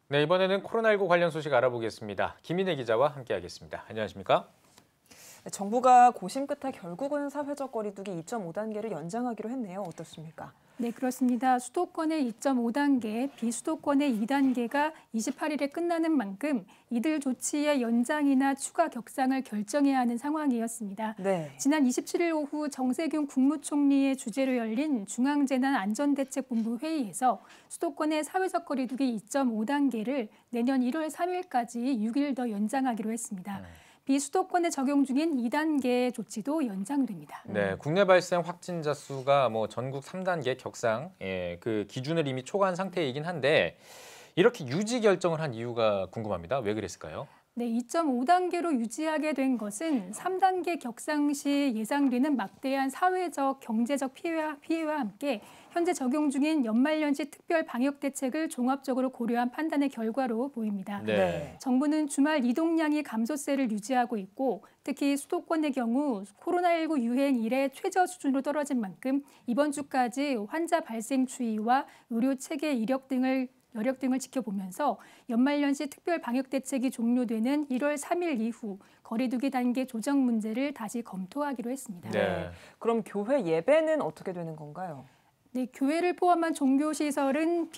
네, 이번에는 코로나19 관련 소식 알아보겠습니다. 김인혜 기자와 함께하겠습니다. 안녕하십니까? 정부가 고심 끝에 결국은 사회적 거리두기 2.5단계를 연장하기로 했네요. 어떻습니까? 네, 그렇습니다. 수도권의 2.5단계, 비수도권의 2단계가 28일에 끝나는 만큼 이들 조치의 연장이나 추가 격상을 결정해야 하는 상황이었습니다. 네. 지난 27일 오후 정세균 국무총리의 주재로 열린 중앙재난안전대책본부 회의에서 수도권의 사회적 거리두기 2.5단계를 내년 1월 3일까지 6일 더 연장하기로 했습니다. 비수도권에 적용 중인 2단계 조치도 연장됩니다. 네, 국내 발생 확진자 수가 전국 3단계 격상, 그 기준을 이미 초과한 상태이긴 한데 이렇게 유지 결정을 한 이유가 궁금합니다. 왜 그랬을까요? 네, 2.5단계로 유지하게 된 것은 3단계 격상 시 예상되는 막대한 사회적, 경제적 피해와 함께 현재 적용 중인 연말연시 특별 방역 대책을 종합적으로 고려한 판단의 결과로 보입니다. 네. 정부는 주말 이동량이 감소세를 유지하고 있고 특히 수도권의 경우 코로나19 유행 이래 최저 수준으로 떨어진 만큼 이번 주까지 환자 발생 추이와 의료 체계 여력 등을 지켜보면서 연말연시 특별 방역 대책이 종료되는 1월 3일 이후 거리두기 단계 조정 문제를 다시 검토하기로 했습니다. 네. 그럼 교회 예배는 어떻게 되는 건가요? 네, 교회를 포함한 종교시설은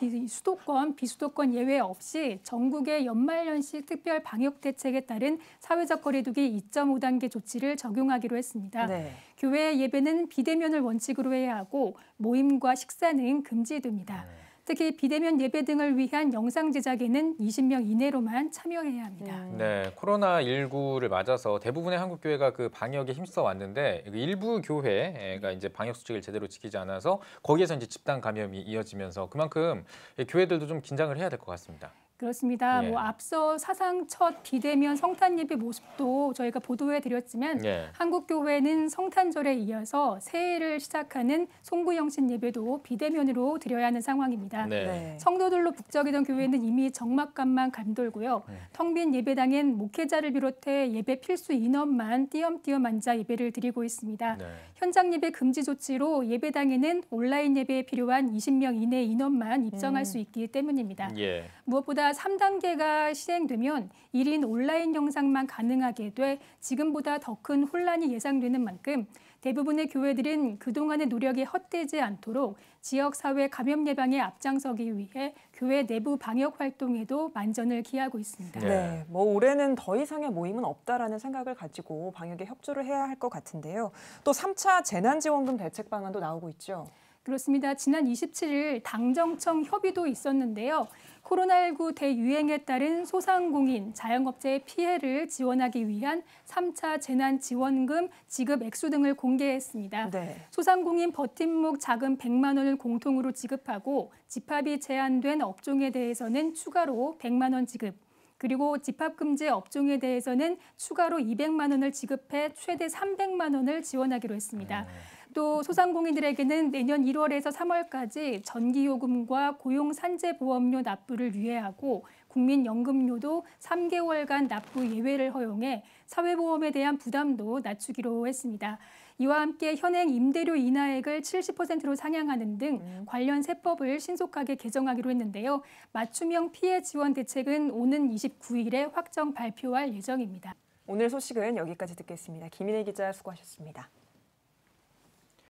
비수도권 예외 없이 전국의 연말연시 특별 방역 대책에 따른 사회적 거리두기 2.5단계 조치를 적용하기로 했습니다. 네. 교회 예배는 비대면을 원칙으로 해야 하고 모임과 식사는 금지됩니다. 특히 비대면 예배 등을 위한 영상 제작에는 20명 이내로만 참여해야 합니다. 네, 코로나19를 맞아서 대부분의 한국 교회가 그 방역에 힘써 왔는데 일부 교회가 이제 방역 수칙을 제대로 지키지 않아서 거기에서 이제 집단 감염이 이어지면서 그만큼 교회들도 좀 긴장을 해야 될 것 같습니다. 그렇습니다. 예. 앞서 사상 첫 비대면 성탄 예배 모습도 저희가 보도해드렸지만 한국 교회는 성탄절에 이어서 새해를 시작하는 송구영신 예배도 비대면으로 드려야 하는 상황입니다. 네. 성도들로 북적이던 교회는 이미 적막감만 감돌고요. 텅 빈 예배당엔 목회자를 비롯해 예배 필수 인원만 띄엄띄엄 앉아 예배를 드리고 있습니다. 현장 예배 금지 조치로 예배당에는 온라인 예배에 필요한 20명 이내 인원만 입장할 수 있기 때문입니다. 무엇보다 3단계가 시행되면 1인 온라인 영상만 가능하게 돼 지금보다 더 큰 혼란이 예상되는 만큼 대부분의 교회들은 그동안의 노력이 헛되지 않도록 지역사회 감염 예방에 앞장서기 위해 교회 내부 방역 활동에도 만전을 기하고 있습니다. 네, 올해는 더 이상의 모임은 없다라는 생각을 가지고 방역에 협조를 해야 할 것 같은데요. 또 3차 재난지원금 대책 방안도 나오고 있죠. 그렇습니다. 지난 27일 당정청 협의도 있었는데요. 코로나19 대유행에 따른 소상공인, 자영업자의 피해를 지원하기 위한 3차 재난지원금 지급 액수 등을 공개했습니다. 소상공인 버팀목 자금 100만 원을 공통으로 지급하고 집합이 제한된 업종에 대해서는 추가로 100만 원 지급, 그리고 집합금지 업종에 대해서는 추가로 200만 원을 지급해 최대 300만 원을 지원하기로 했습니다. 또 소상공인들에게는 내년 1월에서 3월까지 전기요금과 고용산재보험료 납부를 유예하고 국민연금료도 3개월간 납부 예외를 허용해 사회보험에 대한 부담도 낮추기로 했습니다. 이와 함께 현행 임대료 인하액을 70%로 상향하는 등 관련 세법을 신속하게 개정하기로 했는데요. 맞춤형 피해 지원 대책은 오는 29일에 확정 발표할 예정입니다. 오늘 소식은 여기까지 듣겠습니다. 김인혜 기자 수고하셨습니다.